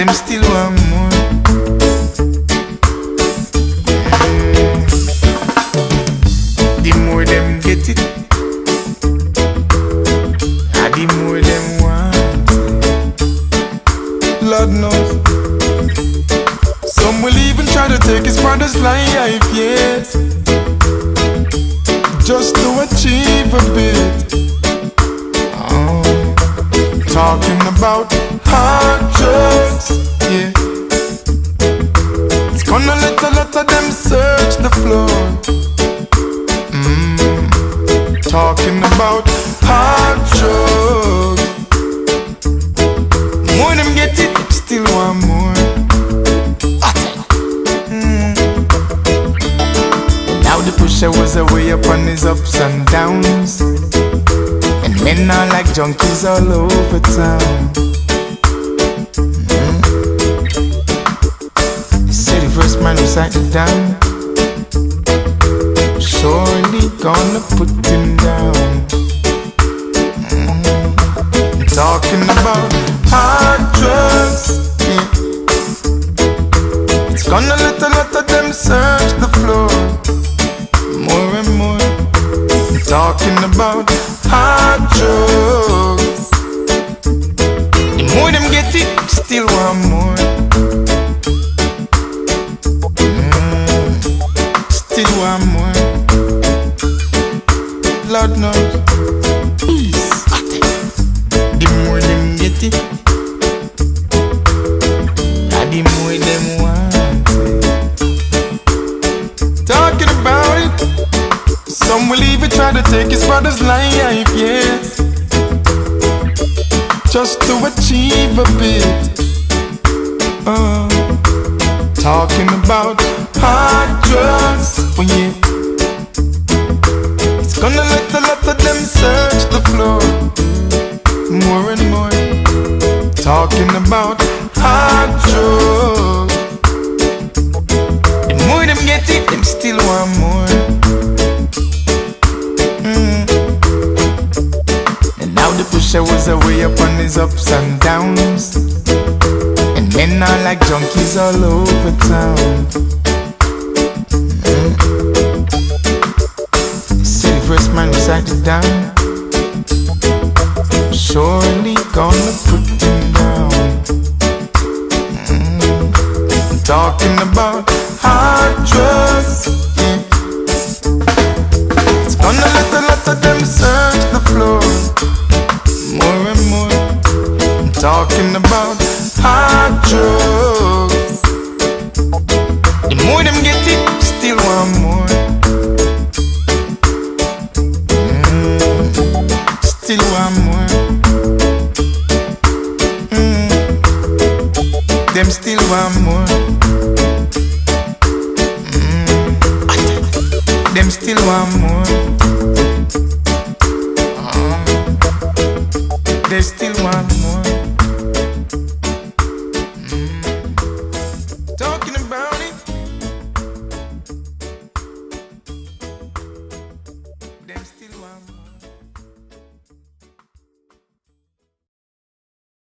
them still want more. The more them get it, the more them want it. Lord knows. Some will even try to take his father's life, yes, just to achieve a bit. Talking about hard drugs, yeah. It's gonna let a lot of them search the floor. Talking about hard drugs. More them get it, still want more. Now the pusher was away upon his ups and downs, and men are like junkies all over town. He said the first man recite it down, surely gonna put him down. Talking about hard drugs, yeah. It's gonna let a lot of them search the floor. More and more. Talking about hard drugs. The more them get it, still want more. Still want more. Lord knows. The more them get it, the more them want it. Talking about it. Some will even try to take his father's life, yes, just to achieve a bit. Talking about hard drugs, oh yeah. It's gonna let a lot of them search the floor. More and more. Talking about hard drugs. The more them get it, them still want more. The pusher was away upon his ups and downs, and men are like junkies all over town. See the first man recite it down, surely gonna put him down. Talking about hard drugs, yeah. It's gonna let a lot of them search the floor. More and more. Talking about hard drugs. The more them get it, still want more. Still want more. Them still want more. Them still want more.